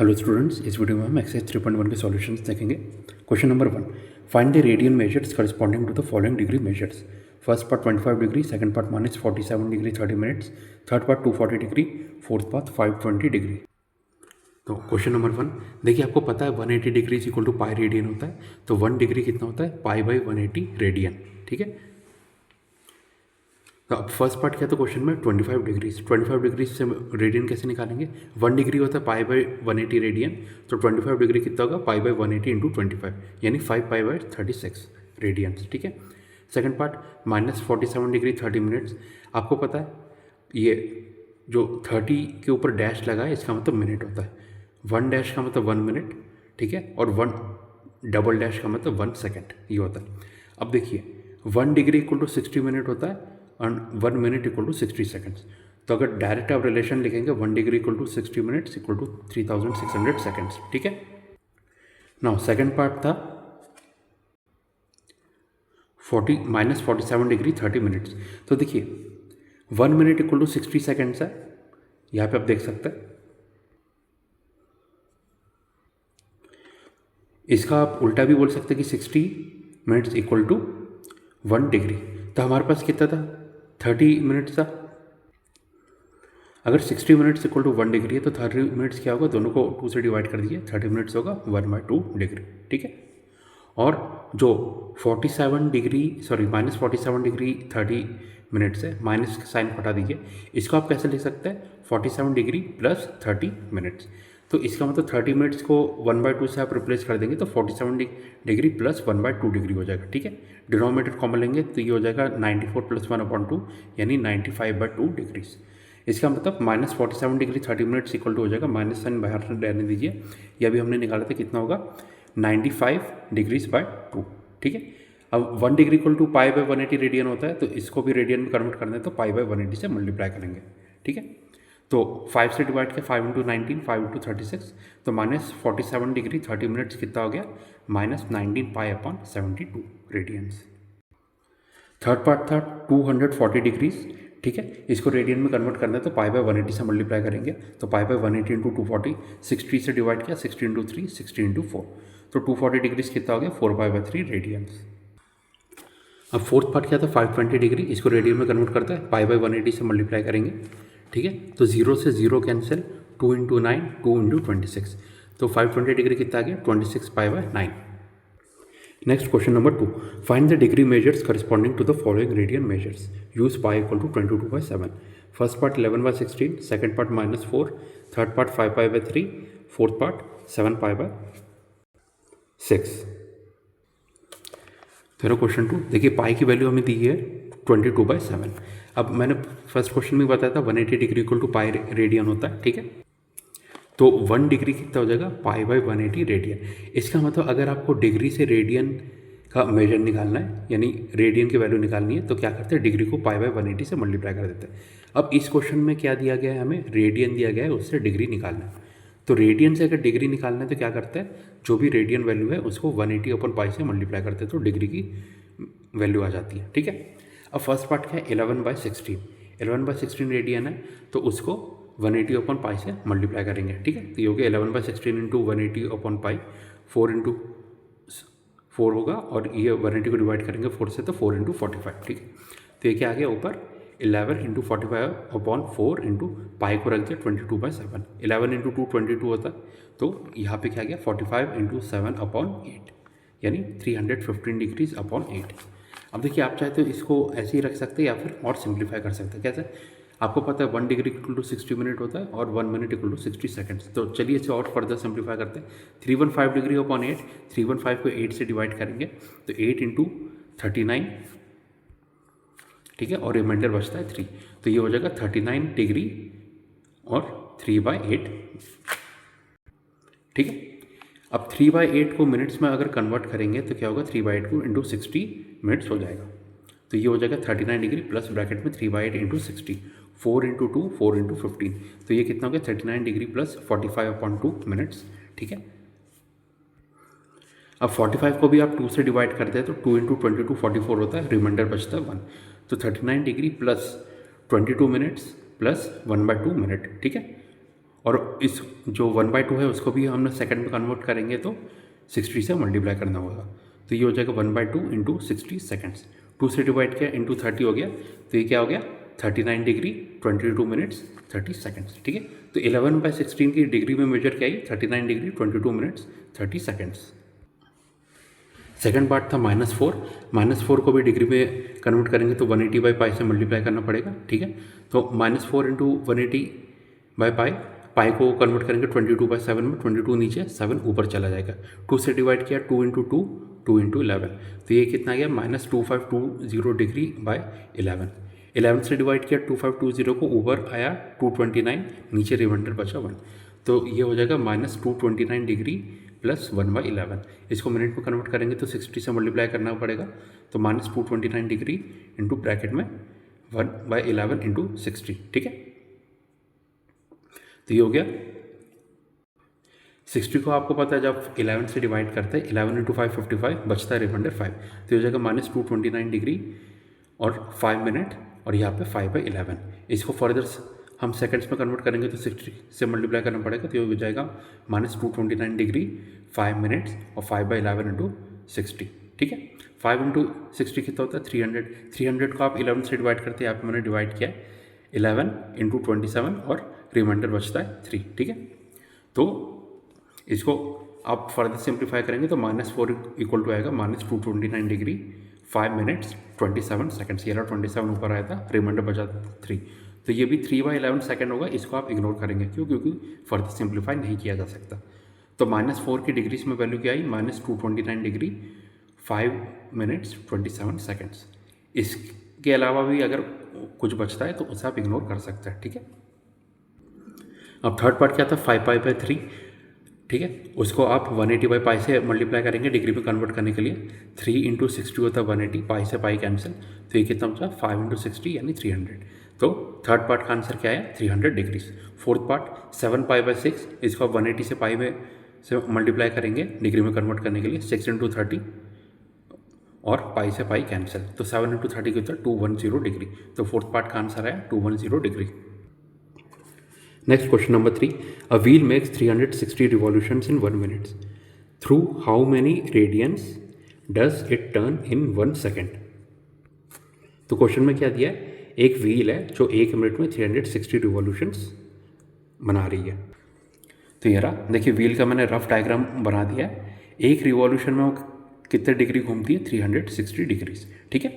Hello students, इस video में हम एक्सरसाइज 3.1 के सॉल्यूशंस देखेंगे। Question number 1, find the radian measures corresponding to the following degree measures. First part 25 degree, second part -47 degree 30 minutes, third part 240 degree, fourth part 520 degree. तो question number 1, देखिए आपको पता है 180 degree is equal to pi radian होता है, तो 1 degree कितना होता है? Pi by 180 radian. ठीक है, तो अब फर्स्ट पार्ट क्या था क्वेश्चन में? 25 डिग्री से रेडियन कैसे निकालेंगे? 1 डिग्री होता है पाई बाई 180 रेडियन, तो 25 डिग्री कितना होगा? पाई बाई 180 इंटू 25, यानी 5 पाई बाई 36 रेडियंस। ठीक है, सेकंड पार्ट -47 डिग्री 30 मिनट्स। आपको पता है ये जो 30 के ऊपर डैश लगा है इसका मतलब मिनट होता है, 1 डैश का मतलब 1 मिनट, ठीक है, और 1 डबल डैश का मतलब 1 सेकेंड, ये होता है। अब देखिए 1 डिग्री इक्वल टू 60 मिनट होता है और 1 मिनट इक्वल टू 60 सेकेंड्स। तो अगर डायरेक्ट आप रिलेशन लिखेंगे 1 degree equal to 60 minutes equal to 3600 seconds. ठीक है, नाउ सेकेंड पार्ट था 47 डिग्री 30 मिनट्स। तो देखिए 1 मिनट इक्वल टू 60 सेकेंड्स है, यहाँ पे आप देख सकते हैं। इसका आप उल्टा भी बोल सकते हैं कि 60 मिनट्स इक्वल टू 1 डिग्री। तो हमारे पास कितना था? 30 मिनट्स था। अगर 60 मिनट्स इक्वल टू 1 डिग्री है तो 30 मिनट्स क्या होगा? दोनों को 2 से डिवाइड कर दीजिए, 30 मिनट्स होगा 1/2 डिग्री। ठीक है, और जो 47 डिग्री -47 डिग्री 30 मिनट्स है, माइनस का साइन हटा दीजिए। इसको आप कैसे लिख सकते हैं? 47 डिग्री प्लस 30 मिनट्स। तो इसका मतलब 30 मिनट्स को 1/2 से आप रिप्लेस कर देंगे तो 47 डिग्री प्लस 1/2 डिग्री हो जाएगा। ठीक है, डिनोमिनेटर कॉमन लेंगे तो ये हो जाएगा 94 प्लस 1/2 यानी 95/2 डिग्रीज। इसका मतलब -47 डिग्री 30 मिनट्स इक्वल टू हो जाएगा, माइनस साइन बाहर रहने दीजिए, ये अभी हमने निकाला था, कितना होगा? 95 डिग्रीज बाय 2। ठीक है, अब 1 degree equal to pi by 180 radian होता है, तो इसको भी रेडियन में कन्वर्ट करना है तो पाई बाई 180 से मल्टीप्लाई करेंगे। ठीक है, तो 5 से डिवाइड किया, 5 इंटू 19, 5 इंटू 36, तो -47 डिग्री 30 मिनट्स कितना हो गया? -19 pi upon 72 radians. Third part था 240 डिग्रीज। ठीक है, इसको रेडियन में कन्वर्ट करना है तो पाई बाई 180 से मल्टीप्लाई करेंगे, तो पाई बाई 180 इंटू 240, 60 से डिवाइड किया, 60 इंटू 3, 60 इंटू 4, तो 240 डिग्रीज कितना हो गया? 4 पाई बाई 3 रेडियंस। अब फोर्थ पार्ट क्या था? 520 डिग्री, इसको रेडियन में कन्वर्ट करता है, पाई बाई 180 से मल्टीप्लाई करेंगे। ठीक है, तो 0 से 0 कैंसिल, 2 इंटू 9, 2 इंटू 26, तो 520 डिग्री कितना आ गया? 26 pi by 9। Next question number 2, find the degree measures corresponding to the following radian measures. Use pi equal to 22/7। First part 11/16, second part -4, third part 5 pi by 3, fourth part 7 pi by 6। तेरा question 2, देखिए पाई की value हमें दी है 22/7। अब मैंने first question में बताया था 180 degree equal to pi radian होता है। ठीक है, तो 1 डिग्री कितना हो जाएगा? पाई बाई 180 रेडियन। इसका मतलब अगर आपको डिग्री से रेडियन का मेजर निकालना है, यानी रेडियन की वैल्यू निकालनी है, तो क्या करते हैं? डिग्री को पाई बाई 180 से मल्टीप्लाई कर देते हैं। अब इस क्वेश्चन में क्या दिया गया है? हमें रेडियन दिया गया है, उससे डिग्री निकालना है। तो रेडियन से अगर डिग्री निकालना है तो क्या करते हैं? जो भी रेडियन वैल्यू है उसको 180 अपन पाई से मल्टीप्लाई करते हैं तो डिग्री की वैल्यू आ जाती है। ठीक है, अब फर्स्ट पार्ट क्या है? 11/16, 11/16 रेडियन है, तो उसको 180 अपॉन पाई से मल्टीप्लाई करेंगे। ठीक है, तो ये हो गया 11/16 इंटू 180 अपॉन पाई, 4 इंटू 4 होगा, और ये 180 को डिवाइड करेंगे 4 से, तो 4 इंटू 45। ठीक है, तो ये क्या आ गया ऊपर? 11 इंटू 45 अपॉन 4 इंटू पाई को रख दिया 22/7। 11 इंटू 2 22 होता है, तो यहाँ पे क्या गया? 45 इंटू 7 अपॉन 8, यानी 315 डिग्रीज अपॉन 8। अब देखिए आप चाहे तो इसको ऐसे ही रख सकते हैं या फिर और सिंप्लीफाई कर सकते हैं। कैसे? आपको पता है 1 डिग्री इक्वल टू 60 मिनट होता है और 1 मिनट इक्वल टू 60 सेकंड्स। तो चलिए इसे और फर्दर सिंप्लीफाई करते हैं। 315 डिग्री अपॉन 8, 315 को 8 से डिवाइड करेंगे तो 8 इंटू 39, ठीक है, और रिमाइंडर बचता है 3, तो ये हो जाएगा 39 डिग्री और 3/8। ठीक है, अब 3/8 को मिनट्स में अगर कन्वर्ट करेंगे तो क्या होगा? 3/8 को इंटू 60 मिनट्स हो जाएगा, तो ये हो जाएगा 39 डिग्री प्लस ब्रैकेट में 3/8 इंटू 60, 4 इंटू 2, 4 इंटू 15, तो ये कितना हो गया? 39 डिग्री प्लस 45/2 मिनट्स। ठीक है, अब 45 को भी आप 2 से डिवाइड करते हैं तो 2 इंटू 22 44 होता है, रिमाइंडर बचता है 1, तो 39 degree plus 22 minutes plus 1/2 minute. ठीक है, और इस जो 1/2 है उसको भी हमने सेकंड में कन्वर्ट करेंगे तो 60 से मल्टीप्लाई करना होगा। तो ये हो जाएगा 1/2 इंटू 60 सेकेंड्स। 2 से डिवाइड किया इंटू 30 हो गया, तो ये क्या हो गया 39 डिग्री 22 मिनट्स 30 सेकेंड्स। ठीक है, तो 11/16 की डिग्री में मेजर किया 39 degree 22 minutes 30 seconds. Second part था -4। -4 को भी डिग्री में कन्वर्ट करेंगे तो 180/पाई से मल्टीप्लाई करना पड़ेगा। ठीक है, तो -4 इंटू 180/पाई, पाई को कन्वर्ट करेंगे 22/7 में, 22 नीचे 7 ऊपर चला जाएगा। 2 से डिवाइड किया 2 इंटू 2, 2 इंटू 11, तो ये कितना गया -2520 डिग्री बाय 11। 11 से डिवाइड किया 2520 को, ऊपर आया 229, नीचे रिमाइंडर बचा 1, तो ये हो जाएगा -229 डिग्री प्लस 1/11। इसको मिनट में कन्वर्ट करेंगे तो 60 से मल्टीप्लाई करना पड़ेगा, तो -229 डिग्री इंटू ब्रैकेट में 1/11 इंटू 60। ठीक है, तो ये हो गया 60 को आपको पता है जब 11 से डिवाइड करते हैं 11 इंटू 5 55, बचता है रिमाइंडर 5, तो ये हो जाएगा -229 डिग्री और 5 मिनट और यहाँ पे 5/11। इसको फर्दर हम सेकंड्स में कन्वर्ट करेंगे तो 60 से मल्टीप्लाई करना पड़ेगा, तो ये हो जाएगा -229 डिग्री 5 मिनट्स और 5/11 इंटू 60। ठीक है, 5 इंटू 60 कितना होता है 300। 300 को आप 11 से डिवाइड करते हैं, यहाँ पे मैंने डिवाइड किया 11 इंटू 27 और रिमाइंडर बचता है 3। ठीक है, तो इसको आप फर्दर सिंप्लीफाई करेंगे तो -4 इक्वल टू आएगा -229 डिग्री 5 मिनट्स 27 सेकेंड्स। ये 27 ऊपर आया था, रिमाइंडर बचा 3, तो ये भी 3/11 सेकेंड होगा। इसको आप इग्नोर करेंगे, क्यों? क्योंकि फर्दर सिंप्लीफाई नहीं किया जा सकता। तो -4 की डिग्रीज में वैल्यू क्या आई -229 डिग्री 5 मिनट्स 27 सेकेंड्स। इसके अलावा भी अगर कुछ बचता है तो उसे आप इग्नोर कर सकते हैं। ठीक है, अब थर्ड पार्ट क्या था 5π/3। ठीक है, उसको आप 180/पाई से मल्टीप्लाई करेंगे डिग्री में कन्वर्ट करने के लिए। 3 इंटू 60 होता है 180, पाई से पाई कैंसिल, तो ये कितना बचा 5 इंटू 60 यानी 300। तो थर्ड पार्ट का आंसर क्या है 300 डिग्रीज। फोर्थ पार्ट 7π/6, इसको आप 180 से पाई में से मल्टीप्लाई करेंगे डिग्री में कन्वर्ट करने के लिए। 6 इंटू 30 और पाई से पाई कैंसिल, तो 7 इंटू 30 कितना 210 डिग्री। तो फोर्थ पार्ट का आंसर है 210 degree. Next question number 3. A wheel makes 360 revolutions in 1 minute. Through how many radians does it turn in 1 second? तो क्वेश्चन में क्या दिया है, एक व्हील है जो 1 मिनट में 360 रिवॉल्यूशंस बना रही है। तो ये रहा, देखिए व्हील का मैंने रफ डायग्राम बना दिया है। एक रिवॉल्यूशन में वो कितने डिग्री घूमती है 360 डिग्रीज। ठीक है,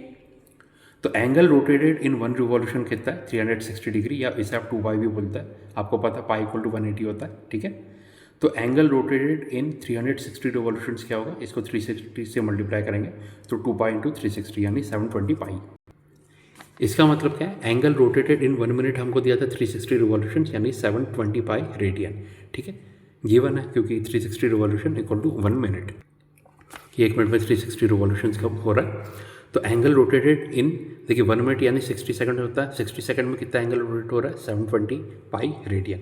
तो एंगल रोटेटेड इन 1 रिवॉल्यूशन कितना है 360 डिग्री, या इसे आप 2π भी बोलता है, आपको पता है पाई इक्वल टू 180 होता है। ठीक है, तो एंगल रोटेटेड इन 360 रिवॉल्यूशंस क्या होगा, इसको 360 से मल्टीप्लाई करेंगे तो 2π इंटू 360 यानी 720 पाई। इसका मतलब क्या है, एंगल रोटेटेड इन 1 मिनट हमको दिया था 360 रिवॉल्यूशंस यानी 720 पाई रेडियन। ठीक है, गिवन है क्योंकि 360 रिवॉल्यूशन इक्वल टू 1 मिनट, ये 1 मिनट में 360 रिवॉल्यूशंस कब हो रहा है। तो एंगल रोटेटेड इन, देखिए 1 मिनट यानी 60 सेकंड होता है, 60 सेकंड में कितना एंगल रोटेट हो रहा है 720 पाई रेडियन।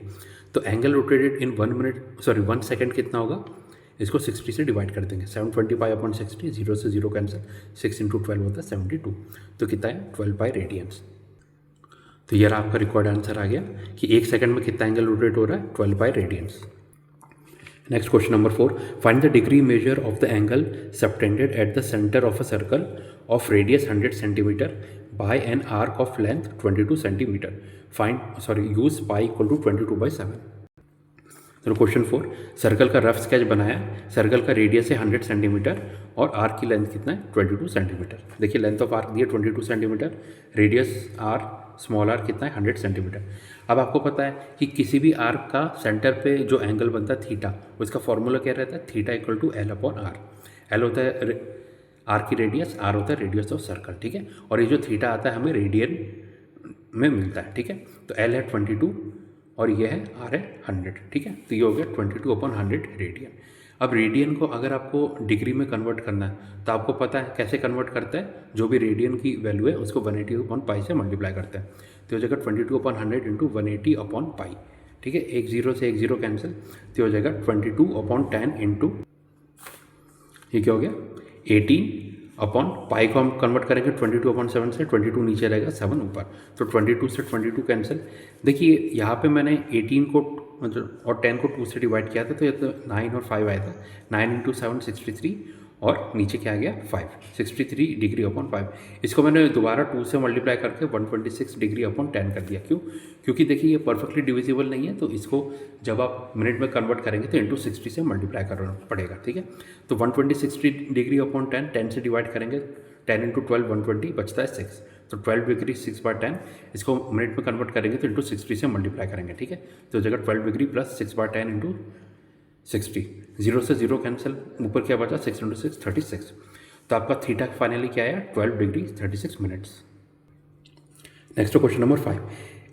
तो एंगल रोटेटेड इन 1 सेकंड कितना होगा, इसको 60 से डिवाइड कर देंगे, 720 पाई अपॉन 60, 0 से 0 कैंसिल, 6 इंटू 12 होता है 72, तो कितना है 12 पाई रेडियंस। तो ये आपका रिक्वायर्ड आंसर आ गया कि 1 सेकंड में कितना एंगल रोटेट हो रहा है 12 पाई radiance. Next question number 4. Find the degree measure of the angle subtended at the center of a circle of radius 100 cm by an arc of length 22 cm. Use pi equal to 22/7. चलो question 4, circle का rough sketch बनाया, circle का radius है 100 centimetre और arc की length कितना है 22 centimetre. देखिए लेंथ ऑफ आर्क दिया 22 centimetre, radius r small r कितना है 100 सेंटीमीटर। अब आपको पता है कि किसी भी आर्क का सेंटर पे जो एंगल बनता है थीटा, उसका फॉर्मूला क्या रहता है theta equal to L upon r. L होता है आर की रेडियस, आर होता है रेडियस ऑफ सर्कल। ठीक है, और ये जो थीटा आता है हमें रेडियन में मिलता है। ठीक है, तो L है 22 और ये है आर है 100। ठीक है, तो ये हो गया 22/100 रेडियन। अब रेडियन को अगर आपको डिग्री में कन्वर्ट करना है तो आपको पता है कैसे कन्वर्ट करता है, जो भी रेडियन की वैल्यू है उसको 180/पाई से मल्टीप्लाई करते हैं, तो हो जाएगा 22/100 इंटू 180/पाई। ठीक है, एक 0 से एक 0 कैंसिल, तो हो जाएगा 22/10 इंटू ये क्या हो गया 18 अपॉन पाई को हम कन्वर्ट करेंगे 22/7 से, 22 नीचे रहेगा 7 ऊपर, तो 22 से 22 कैंसिल। देखिए यहाँ पे मैंने 18 को मतलब और 10 को 2 से डिवाइड किया था, तो ये तो 9 और 5 आया था। 9 इंटू 7 63 और नीचे क्या आ गया 5, 63 डिग्री अपॉन 5। इसको मैंने दोबारा 2 से मल्टीप्लाई करके 126 डिग्री अपॉन 10 कर दिया। क्यों? क्योंकि देखिए ये परफेक्टली डिविजिबल नहीं है, तो इसको जब आप मिनट में कन्वर्ट करेंगे तो इंटू 60 से मल्टीप्लाई करना पड़ेगा। ठीक है, तो 126 डिग्री अपॉन 10, 10 से डिवाइड करेंगे, 10 इंटू 12 120 बचता है 6, तो 12 डिग्री 6/10, इसको मिनट में कन्वर्ट करेंगे तो इंटू 60 से मल्टीप्लाई करेंगे। ठीक है, तो जगह 12 डिग्री प्लस 6/10 इंटू 60, 0 से 0 कैंसिल, ऊपर क्या बचा 6 इंटू 6 36। तो आपका थीटा फाइनली क्या आया 12 degree 36 minutes. Next question number 5,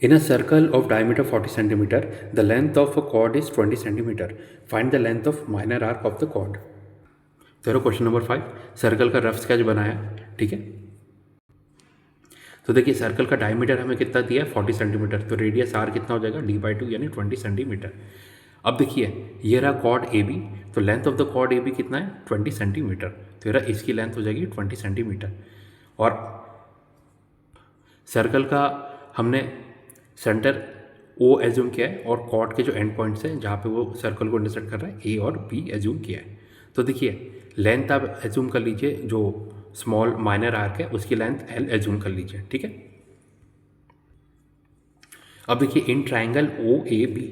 in a circle of diameter 40 centimetre the length of a chord is 20 centimetre, find the length of minor arc of the chord. तो question number 5, circle का rough sketch बनाया। ठीक है, तो देखिए circle का diameter हमें कितना दिया है 40 सेंटीमीटर, तो रेडियस आर कितना हो जाएगा d/2 यानी 20 सेंटीमीटर। अब देखिए ये रहा कॉर्ड ए बी, तो length of the chord A B कितना है 20 सेंटीमीटर, तो ये रहा इसकी लेंथ हो जाएगी 20 सेंटीमीटर। और सर्कल का हमने सेंटर ओ एज्यूम किया है और कॉर्ड के जो एंड पॉइंट्स हैं जहाँ पे वो सर्कल को इंटरसेक्ट कर रहा है ए और बी एज्यूम किया है। तो देखिए लेंथ आप एज्यूम कर लीजिए, जो स्मॉल माइनर आर्क है उसकी लेंथ एल एज्यूम कर लीजिए। ठीक है, अब देखिए in triangle O A B,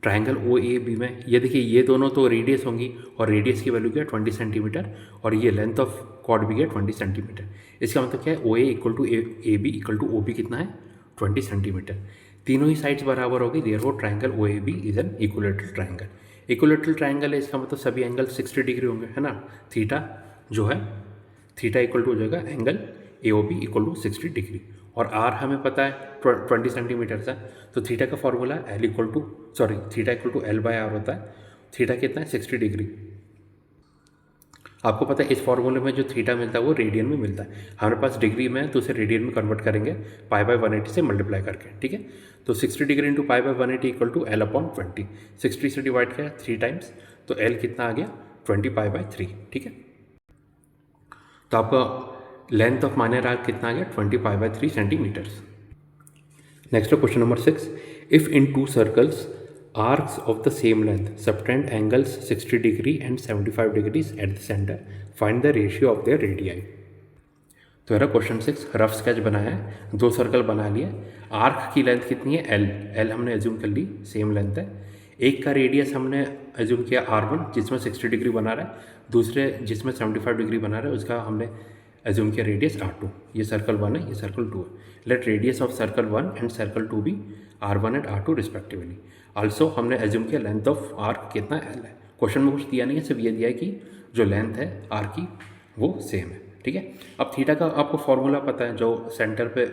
triangle O A B में ये देखिए ये दोनों तो रेडियस होंगी और रेडियस की वैल्यू क्या है 20 सेंटीमीटर, और ये लेंथ ऑफ कॉर्ड भी है 20 सेंटीमीटर। इसका मतलब क्या है O A equal to A B equal to O B कितना है 20 सेंटीमीटर। तीनों ही साइड्स बराबर होगी, therefore triangle O A B is an equilateral triangle. Equilateral triangle है, इसका मतलब सभी एंगल 60 डिग्री होंगे, है ना। थीटा जो है थीटा इक्वल टू हो जाएगा angle A O B equal to 60 degree, और आर हमें पता है 20 सेंटीमीटर है, तो थीटा का formula l equal to theta equal to l by r होता है। थीटा कितना है 60 डिग्री। आपको पता है इस फॉर्मूले में जो थीटा मिलता है वो रेडियन में मिलता है, हमारे पास डिग्री में है तो उसे रेडियन में कन्वर्ट करेंगे π/180 से मल्टीप्लाई करके। ठीक है, तो 60 degree into π/180 equal to L upon 20, 60 से डिवाइड किया 3 टाइम्स, तो एल कितना आ गया 20π/3। ठीक है, तो आपका लेंथ ऑफ माइनर आर्क कितना आ गया 20π/3 centimetres. Next question number 6, if in two circles arcs of the same length subtend angles 60 degree and 75 degrees at the center, find the ratio of their radii। तो यार question 6 rough sketch बनाया है, दो circle बना लिए, arc की length कितनी है एल हमने एज्यूम कर ली सेम लेंथ है, एक का रेडियस हमने एज्यूम किया R1 जिसमें 60 डिग्री बना रहा है, दूसरे जिसमें 75 डिग्री बना रहा है उसका हमने एज्यूम किया रेडियस R2। ये सर्कल 1 है, ये सर्कल 2 है। Let radius of circle 1 and circle 2 भी R1 and R2 respectively. Also हमने एज्यूम किया लेंथ ऑफ आर्क कितना L है। क्वेश्चन में कुछ दिया नहीं है, सिर्फ ये दिया है कि जो लेंथ है आर की वो सेम है। ठीक है, अब थीटा का आपको फॉर्मूला पता है, जो सेंटर पे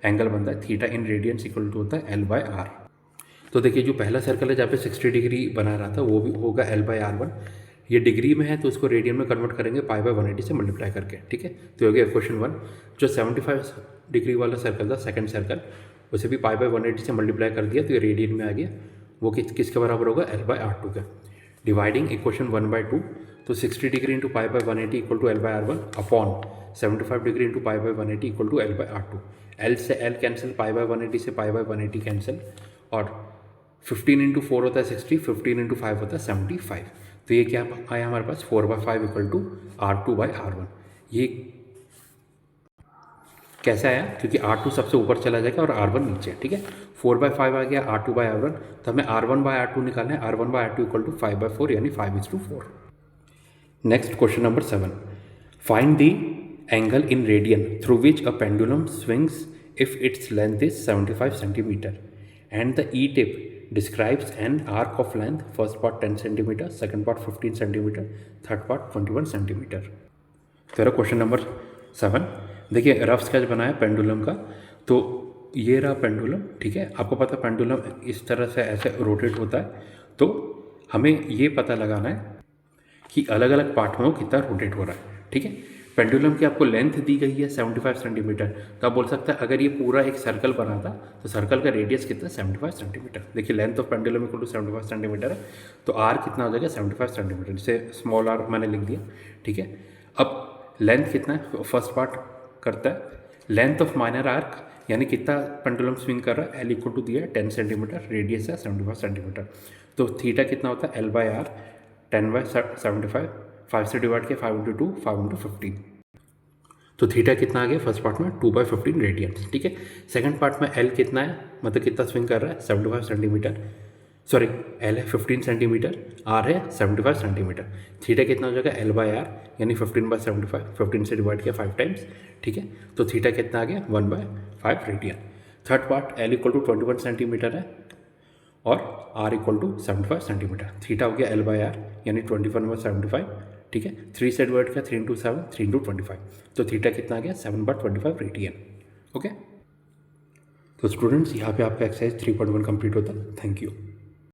एंगल बनता है theta in radians equal to होता है L/R। तो देखिए जो पहला सर्कल है जहाँ पे 60 डिग्री बना रहा था वो भी होगा L/R1, ये डिग्री में है तो उसको रेडियन में कन्वर्ट करेंगे π/180 से मल्टीप्लाई करके। ठीक है, तो हो गया क्वेश्चन 1। जो 75 डिग्री वाला सर्कल था सेकंड सर्कल, उसे भी π/180 से मल्टीप्लाई कर दिया तो ये रेडियन में आ गया, वो किसके बराबर होगा L/R2 का। डिवाइडिंग इक्वेशन 1/2, तो 60 degree into π/180 equal to L/R1 upon 75 degree into π/180 equal to L/R2। L से L कैंसिल, π/180 से π/180 कैंसिल, और 15 इंटू 4 होता है 60, 15 इंटू 5 होता है 75। तो ये क्या आया हमारे पास 4/5 इक्वल टू R2/R1। ये कैसे आया, क्योंकि R2 सबसे ऊपर चला जाएगा और R1 नीचे। ठीक है, 4/5 आ गया R2/R1, तो हमें R1/R2 निकालना है। R1/R2 इक्वल टू 5/4 यानी 5:4। Next question number 7, find the angle in radian through which a pendulum swings if its length is 75 centimetre and the E tip describes an arc of length, first part 10 cm, second part 15 cm, third part 21 cm। तेरा question number 7, देखिए rough sketch बनाया pendulum का, तो ये रहा pendulum. ठीक है, आपको पता है पेंडुलम इस तरह से ऐसे रोटेट होता है, तो हमें ये पता लगाना है कि अलग अलग पार्ट में वो कितना रोटेट हो रहा है। ठीक है, पेंडुलम की आपको लेंथ दी गई है 75 सेंटीमीटर, तो आप बोल सकते हैं अगर ये पूरा एक सर्कल बना था तो सर्कल का रेडियस कितना 75 सेंटीमीटर। देखिए length of pendulum equal to 75 centimetre है, तो आर कितना हो जाएगा 75 सेंटीमीटर, जिसे स्मॉल आर मैंने लिख दिया। ठीक है, अब लेंथ कितना है, फर्स्ट पार्ट करता है लेंथ ऑफ माइनर आर्क, यानी कितना पेंडुलम स्विंग कर रहा है, एल इक्वल टू दिया है 10 सेंटीमीटर, रेडियस है 75 सेंटीमीटर। तो थीटा कितना होता है, एल बाई आर 10/75, 5 से डिवाइड किया 5 × 2 5 × 15। तो थीटा कितना आ गया फर्स्ट पार्ट में 2/15 रेडियंस। ठीक है, सेकंड पार्ट में एल कितना है, मतलब कितना स्विंग कर रहा है 75 सेंटीमीटर, सॉरी एल है 15 सेंटीमीटर, आर है 75 सेंटीमीटर। थीटा कितना हो जाएगा एल बाई आर यानी 15/75, 15 से डिवाइड किया 5 टाइम्स। ठीक है, तो थीटा कितना आ गया 1/5 radian. Third part l equal to 21 centimetre है और r equal to 75 centimetre. Theta हो गया एल बाई आर यानी 21/75। ठीक है, 3 से डिवाइड किया 3 × 7 3 × 25, तो थीटा कितना आ गया 7/25 रेडियन। ओके, तो स्टूडेंट्स यहाँ पे आपका एक्सरसाइज 3.1 कंप्लीट होता है। Thank you.